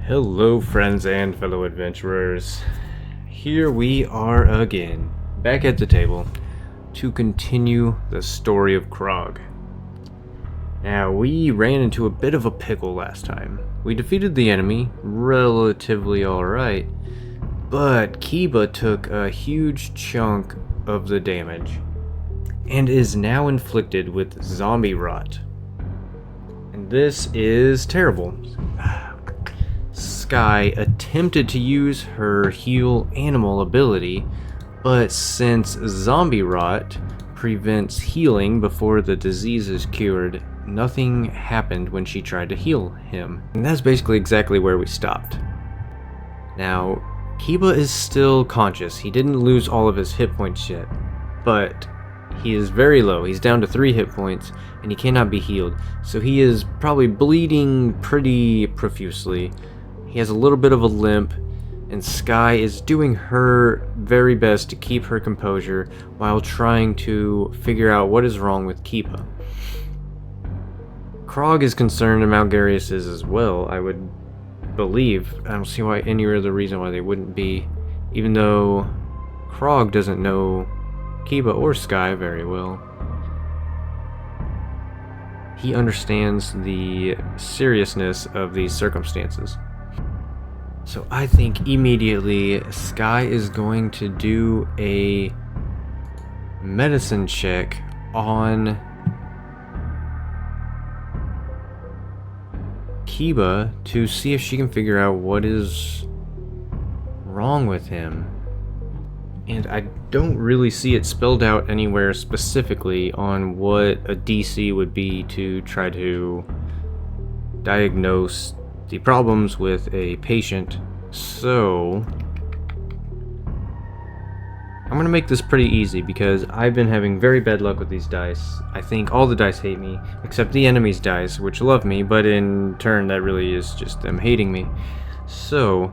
Hello friends and fellow adventurers. Here we are again, back at the table, to continue the story of Krog. Now, we ran into a bit of a pickle last time. We defeated the enemy, relatively alright, but Kiba took a huge chunk of the damage, and is now inflicted with zombie rot. And this is terrible. Skye attempted to use her heal animal ability, but since zombie rot prevents healing before the disease is cured, nothing happened when she tried to heal him. And that's basically exactly where we stopped. Now, Kiba is still conscious. He didn't lose all of his hit points yet, but he is very low. He's down to 3 hit points, and he cannot be healed, so he is probably bleeding pretty profusely. He has a little bit of a limp, and Skye is doing her very best to keep her composure while trying to figure out what is wrong with Kiba. Krog is concerned, and Malgerius is as well, I would believe. I don't see any other reason why they wouldn't be, even though Krog doesn't know Kiba or Skye very well. He understands the seriousness of these circumstances. So I think immediately Skye is going to do a medicine check on Kiba to see if she can figure out what is wrong with him. And I don't really see it spelled out anywhere specifically on what a DC would be to try to diagnose the problems with a patient, so I'm gonna make this pretty easy because I've been having very bad luck with these dice. I think all the dice hate me, except the enemy's dice, which love me, but in turn that really is just them hating me. So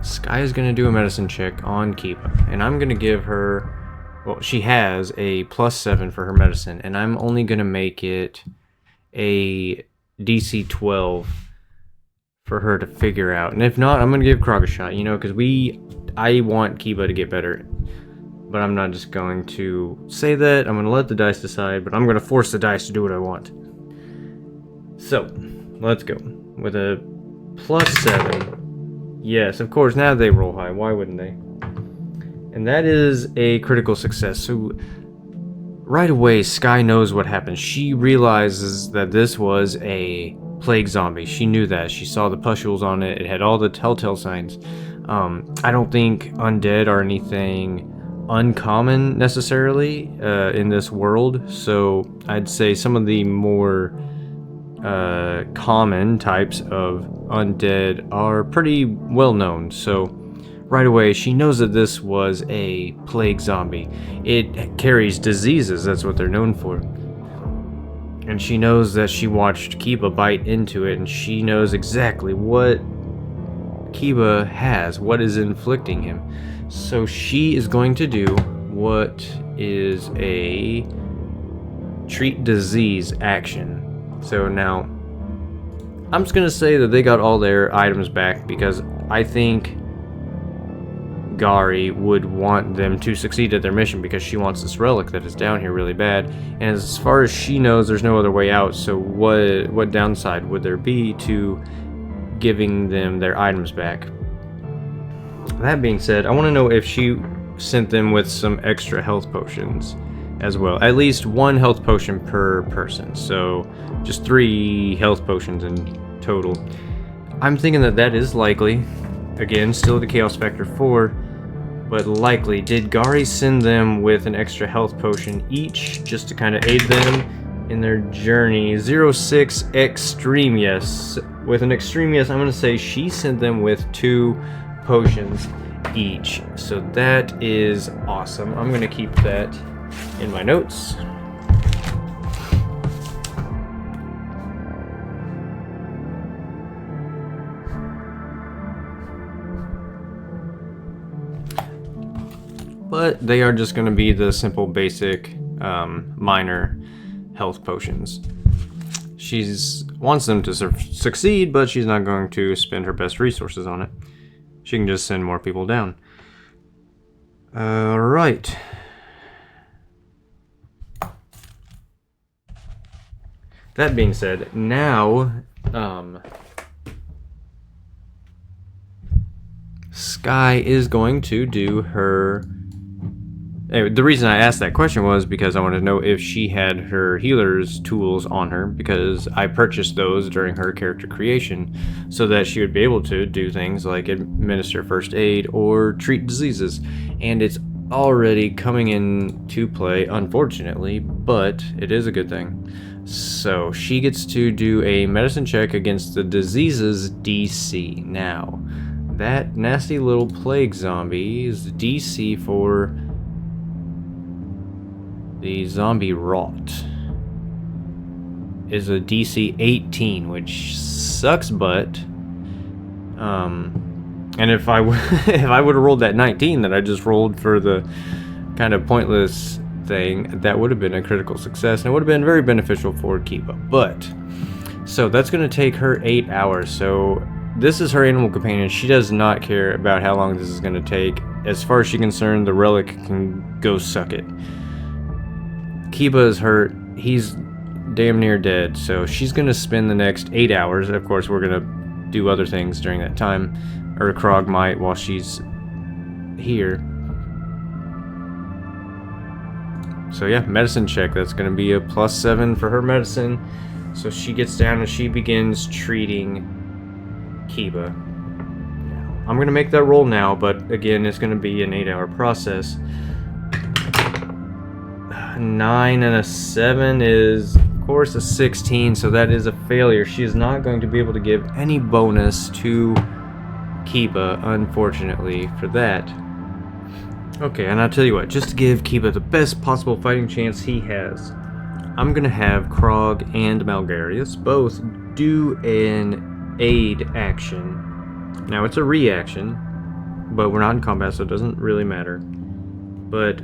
Skye is gonna do a medicine check on Kiba, and I'm gonna give her, well, she has a +7 for her medicine, and I'm only going to make it a DC 12 for her to figure out. And if not, I'm going to give Krog a shot, you know, because I want Kiba to get better. But I'm not just going to say that. I'm going to let the dice decide, but I'm going to force the dice to do what I want. So, let's go. With a +7. Yes, of course, now they roll high. Why wouldn't they? And that is a critical success. So right away, Skye knows what happened. She realizes that this was a plague zombie. She knew that. She saw the pustules on it. It had all the telltale signs. I don't think undead are anything uncommon necessarily in this world. So I'd say some of the more common types of undead are pretty well known. So right away, she knows that this was a plague zombie. It carries diseases, that's what they're known for. And she knows that she watched Kiba bite into it, and she knows exactly what Kiba has, what is inflicting him. So she is going to do what is a treat disease action. So now, I'm just going to say that they got all their items back because I think Gari would want them to succeed at their mission because she wants this relic that is down here really bad, and as far as she knows, there's no other way out. So what downside would there be to giving them their items back? That being said, I want to know if she sent them with some extra health potions as well. At least 1 health potion per person, so just 3 health potions in total. I'm thinking that is likely. Again, still the Chaos Factor 4, but likely. Did Gari send them with an extra health potion each, just to kind of aid them in their journey? 06 Extreme Yes. With an Extreme Yes, I'm going to say she sent them with 2 potions each. So that is awesome. I'm going to keep that in my notes. But they are just going to be the simple basic minor health potions. She's wants them to succeed, but she's not going to spend her best resources on it. She can just send more people down. Alright. That being said, now, Skye is going to do her... Anyway, the reason I asked that question was because I wanted to know if she had her healer's tools on her, because I purchased those during her character creation so that she would be able to do things like administer first aid or treat diseases. And it's already coming into play, unfortunately, but it is a good thing. So she gets to do a medicine check against the diseases DC. Now, that nasty little plague zombie is DC for the zombie rot is a DC 18, which sucks butt. And if I would have rolled that 19 that I just rolled for the kind of pointless thing, that would have been a critical success, and it would have been very beneficial for Kiba. But so that's going to take her 8 hours. So this is her animal companion. She does not care about how long this is going to take. As far as she's concerned, the relic can go suck it. Kiba is hurt. He's damn near dead. So she's going to spend the next 8 hours. Of course, we're going to do other things during that time. Or Krog might while she's here. So yeah, medicine check. That's going to be a +7 for her medicine. So she gets down and she begins treating Kiba. I'm going to make that roll now, but again, it's going to be an 8-hour process. 9 and a 7 is, of course, a 16, so that is a failure. She is not going to be able to give any bonus to Kiba, unfortunately, for that. Okay, and I'll tell you what, just to give Kiba the best possible fighting chance he has, I'm going to have Krog and Malgerius both do an aid action. Now, it's a reaction, but we're not in combat, so it doesn't really matter. But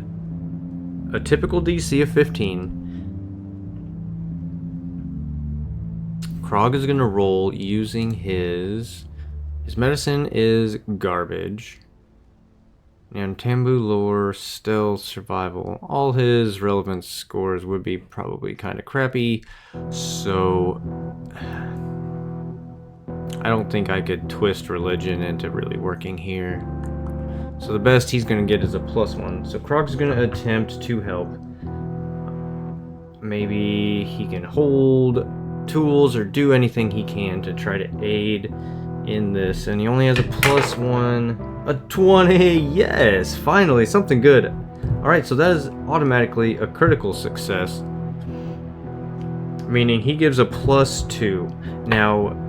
a typical DC of 15. Krog is going to roll using his medicine is garbage. And Tambu lore, stealth, survival. All his relevant scores would be probably kind of crappy. So I don't think I could twist religion into really working here. So the best he's going to get is a +1. So Krog's going to attempt to help. Maybe he can hold tools or do anything he can to try to aid in this. And he only has a +1. A 20! Yes! Finally, something good. Alright, so that is automatically a critical success. Meaning he gives a +2. Now,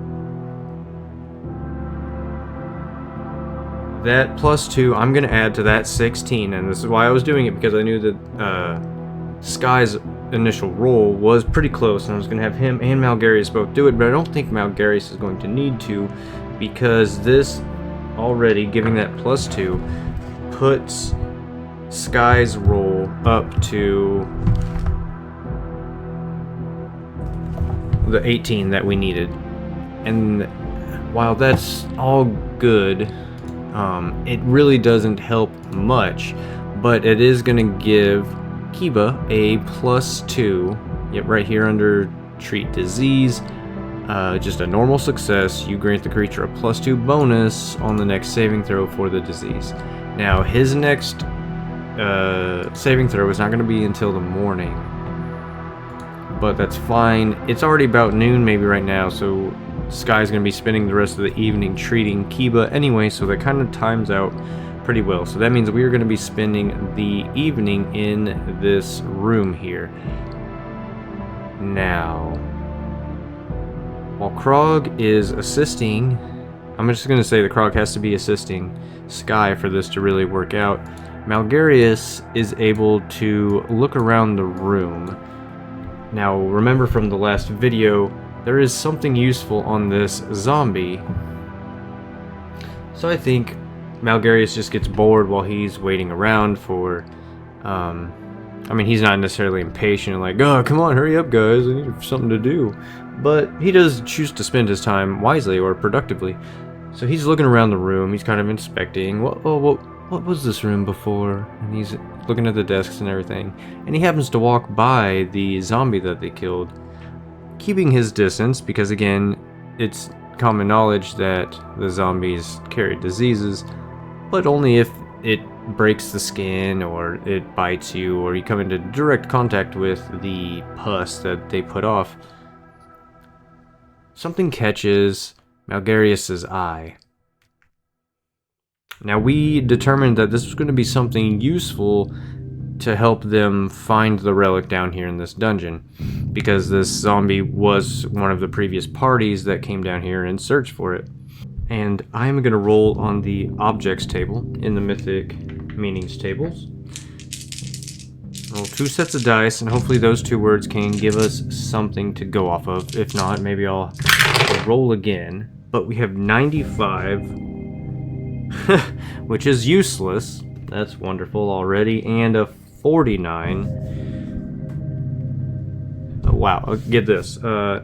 that +2, I'm going to add to that 16, and this is why I was doing it, because I knew that Skye's initial roll was pretty close, and I was going to have him and Malgerius both do it, but I don't think Malgerius is going to need to, because this already, giving that +2, puts Skye's roll up to the 18 that we needed. And while that's all good, it really doesn't help much, but it is going to give Kiba a +2. Yep, right here under treat disease. Just a normal success. You grant the creature a +2 bonus on the next saving throw for the disease. Now, his next saving throw is not going to be until the morning, but that's fine. It's already about noon maybe right now, so Skye's going to be spending the rest of the evening treating Kiba anyway, so that kind of times out pretty well. So that means we are going to be spending the evening in this room here. Now, while Krog is assisting, I'm just going to say that Krog has to be assisting Skye for this to really work out. Malgerius is able to look around the room. Now, remember from the last video, there is something useful on this zombie. So I think Malgerius just gets bored while he's waiting around for I mean, he's not necessarily impatient, like, oh, come on, hurry up, guys, I need something to do. But he does choose to spend his time wisely or productively. So he's looking around the room, he's kind of inspecting, what was this room before? And he's looking at the desks and everything. And he happens to walk by the zombie that they killed, keeping his distance, because again, it's common knowledge that the zombies carry diseases, but only if it breaks the skin or it bites you or you come into direct contact with the pus that they put off. Something catches Malgerius's eye. Now we determined that this was going to be something useful to help them find the relic down here in this dungeon, because this zombie was one of the previous parties that came down here and searched for it. And I'm going to roll on the objects table in the mythic meanings tables. Roll 2 sets of dice, and hopefully those 2 words can give us something to go off of. If not, maybe I'll roll again. But we have 95, which is useless. That's wonderful already. And a 49. Oh, wow, get this.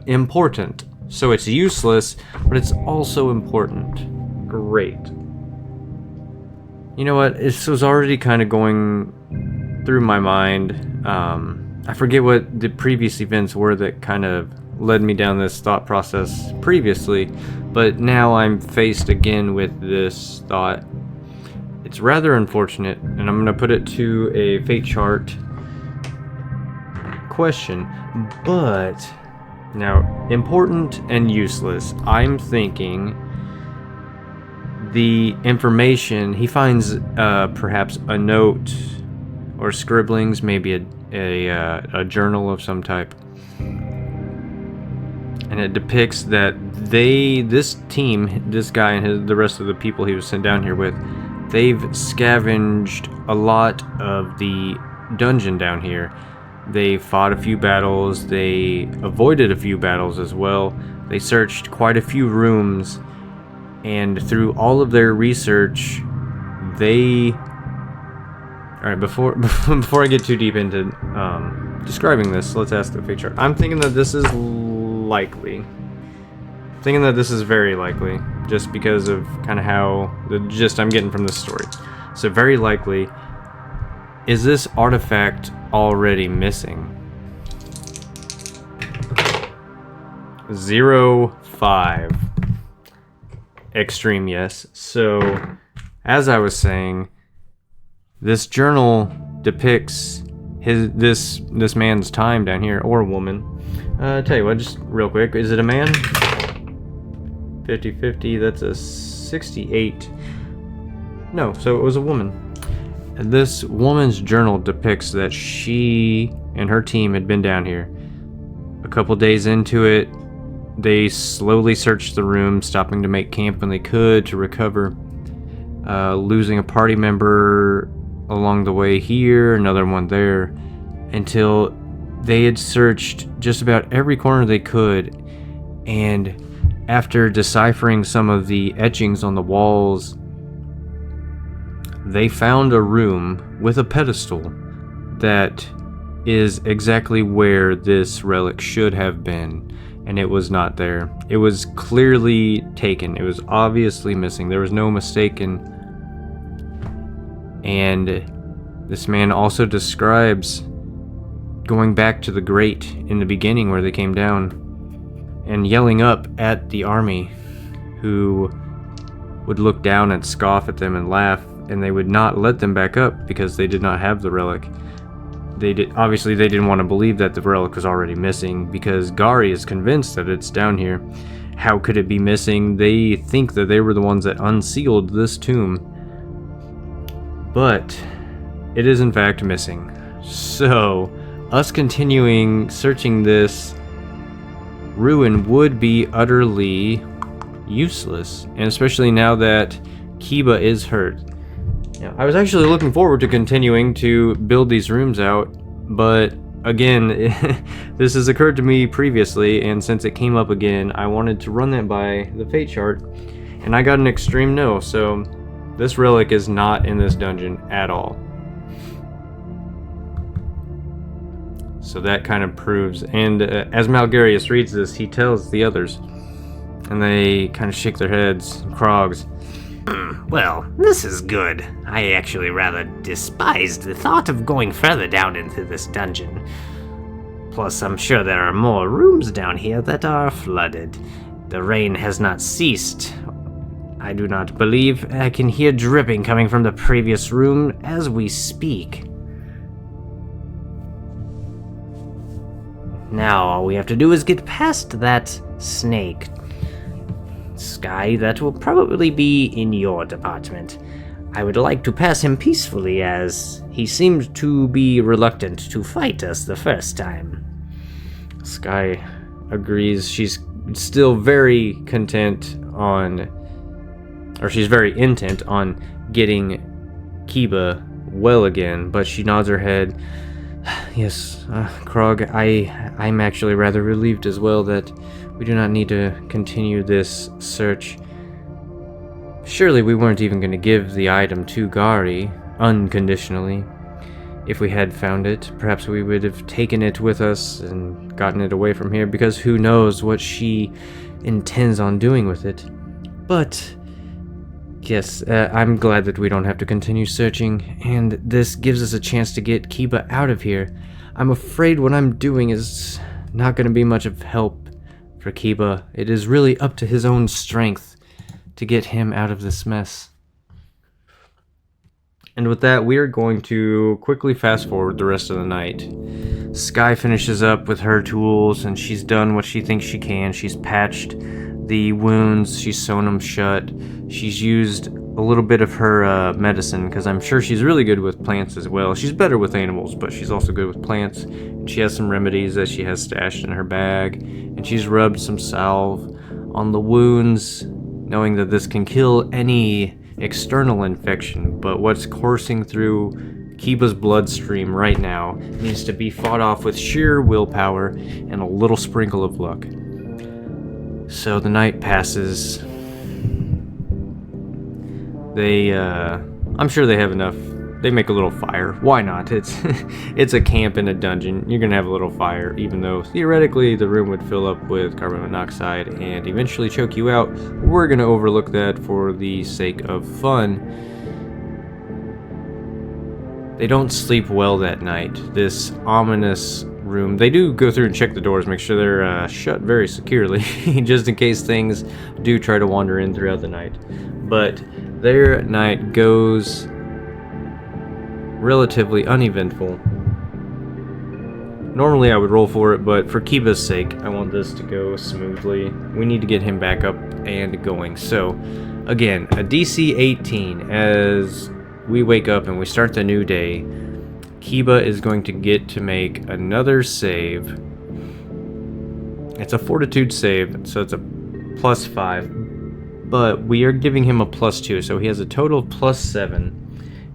Important. So it's useless, but it's also important. Great. You know what? This was already kind of going through my mind. I forget what the previous events were that kind of led me down this thought process previously, but now I'm faced again with this thought. It's rather unfortunate, and I'm going to put it to a fate chart question, but now, important and useless. I'm thinking the information, he finds perhaps a note or scribblings, maybe a journal of some type. And it depicts that this team, this guy and the rest of the people he was sent down here with, they've scavenged a lot of the dungeon down here. They fought a few battles, they avoided a few battles as well. They searched quite a few rooms, and through all of their research, Alright, before I get too deep into describing this, let's ask the fate chart. I'm thinking that this is likely. I'm thinking that this is very likely, just because of kind of how the gist I'm getting from this story. So very likely, is this artifact already missing? 05. Extreme yes. So, as I was saying, this journal depicts this man's time down here, or a woman. Tell you what, just real quick, is it a man? 50-50, that's a 68. No, so it was a woman. And this woman's journal depicts that she and her team had been down here. A couple days into it, they slowly searched the room, stopping to make camp when they could to recover, losing a party member along the way here, another one there, until they had searched just about every corner they could. And after deciphering some of the etchings on the walls, they found a room with a pedestal that is exactly where this relic should have been, and it was not there. It was clearly taken. It was obviously missing. There was no mistaken. And this man also describes going back to the grate in the beginning where they came down and yelling up at the army, who would look down and scoff at them and laugh, and they would not let them back up because they did not have the relic. Obviously they didn't want to believe that the relic was already missing, because Gary is convinced that it's down here. How could it be missing? They think that they were the ones that unsealed this tomb, but it is in fact missing. So us continuing searching this ruin would be utterly useless, and especially now that Kiba is hurt. Yeah, I was actually looking forward to continuing to build these rooms out, but again, this has occurred to me previously, and since it came up again, I wanted to run that by the fate chart, and I got an extreme no, so this relic is not in this dungeon at all. So that kind of proves, and as Malgerius reads this, he tells the others, and they kind of shake their heads. Krogs. Well, this is good. I actually rather despised the thought of going further down into this dungeon. Plus, I'm sure there are more rooms down here that are flooded. The rain has not ceased. I do not believe I can hear dripping coming from the previous room as we speak. Now, all we have to do is get past that snake. Skye, that will probably be in your department. I would like to pass him peacefully, as he seemed to be reluctant to fight us the first time. Skye agrees. She's still very content on, or she's very intent on getting Kiba well again, but she nods her head. Yes, Krog, I'm actually rather relieved as well that we do not need to continue this search. Surely we weren't even going to give the item to Gari unconditionally. If we had found it, perhaps we would have taken it with us and gotten it away from here, because who knows what she intends on doing with it. But yes, I'm glad that we don't have to continue searching, and this gives us a chance to get Kiba out of here. I'm afraid what I'm doing is not going to be much of help for Kiba. It is really up to his own strength to get him out of this mess. And with that, we are going to quickly fast forward the rest of the night. Skye finishes up with her tools, and she's done what she thinks she can. She's patched the wounds, she's sewn them shut, she's used a little bit of her medicine, because I'm sure she's really good with plants as well. She's better with animals, but she's also good with plants. And she has some remedies that she has stashed in her bag, and she's rubbed some salve on the wounds, knowing that this can kill any external infection, but what's coursing through Kiba's bloodstream right now needs to be fought off with sheer willpower and a little sprinkle of luck. So the night passes. I'm sure they have enough. They make a little fire. Why not? It's a camp in a dungeon. You're gonna have a little fire, even though theoretically the room would fill up with carbon monoxide and eventually choke you out. We're gonna overlook that for the sake of fun. They don't sleep well that night. This ominous room. They do go through and check the doors, make sure they're shut very securely, just in case things do try to wander in throughout the night. But their night goes relatively uneventful. Normally I would roll for it, but for Kiba's sake, I want this to go smoothly. We need to get him back up and going. So, again, a DC 18 as we wake up and we start the new day. Kiba is going to get to make another save. It's a fortitude save, so it's a +5, but we are giving him a +2, so he has a total of +7,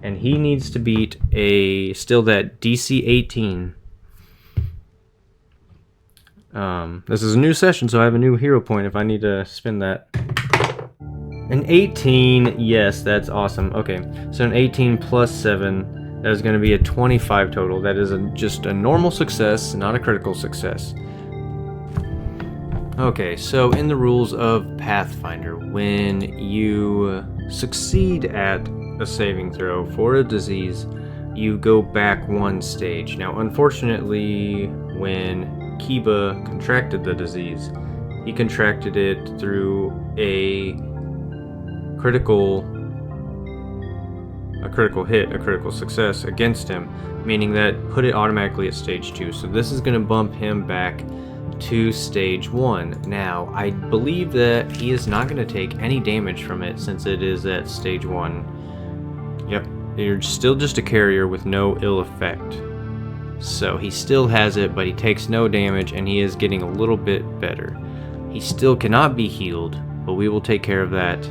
and he needs to beat still that DC 18. This is a new session, so I have a new hero point if I need to spend that. An 18, yes, that's awesome. Okay, so an 18 +7. That is going to be a 25 total. That is just a normal success, not a critical success. Okay, so in the rules of Pathfinder, when you succeed at a saving throw for a disease, you go back one stage. Now, unfortunately, when Kiba contracted the disease, he contracted it through a critical hit, a critical success against him, meaning that put it automatically at stage 2. So this is going to bump him back to stage 1. Now, I believe that he is not going to take any damage from it since it is at stage 1. Yep, you're still just a carrier with no ill effect. So he still has it, but he takes no damage, and he is getting a little bit better. He still cannot be healed, but we will take care of that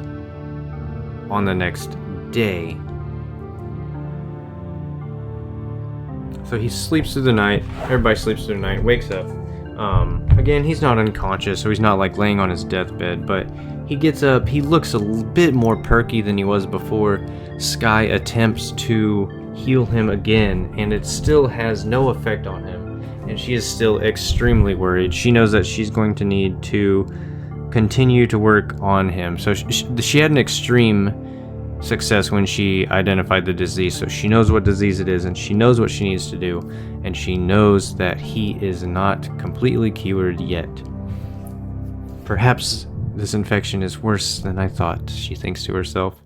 on the next day. So he sleeps through the night. Everybody sleeps through the night, wakes up. Again, he's not unconscious, so he's not like laying on his deathbed, but he gets up. He looks a bit more perky than he was before. Skye attempts to heal him again, and it still has no effect on him. and she is still extremely worried. She knows that she's going to need to continue to work on him. So she had an extreme success when she identified the disease, so she knows what disease it is, and she knows what she needs to do, and she knows that he is not completely cured yet. Perhaps this infection is worse than I thought, she thinks to herself.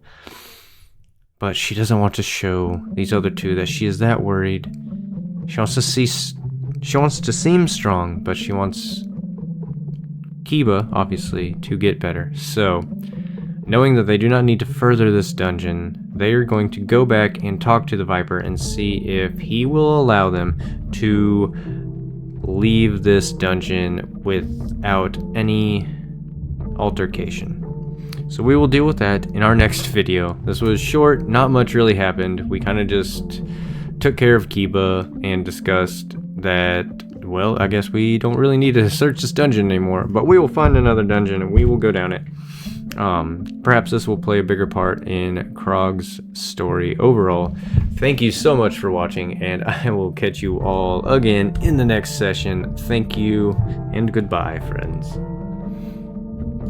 But she doesn't want to show these other two that she is that worried. She wants to seem strong, but she wants Kiba, obviously, to get better. So, knowing that they do not need to further this dungeon, they are going to go back and talk to the Viper and see if he will allow them to leave this dungeon without any altercation. So we will deal with that in our next video. This was short, not much really happened. We kind of just took care of Kiba and discussed that, well, I guess we don't really need to search this dungeon anymore, but we will find another dungeon and we will go down it. Perhaps this will play a bigger part in Krog's story overall. Thank you so much for watching, and I will catch you all again in the next session. Thank you, and goodbye, friends.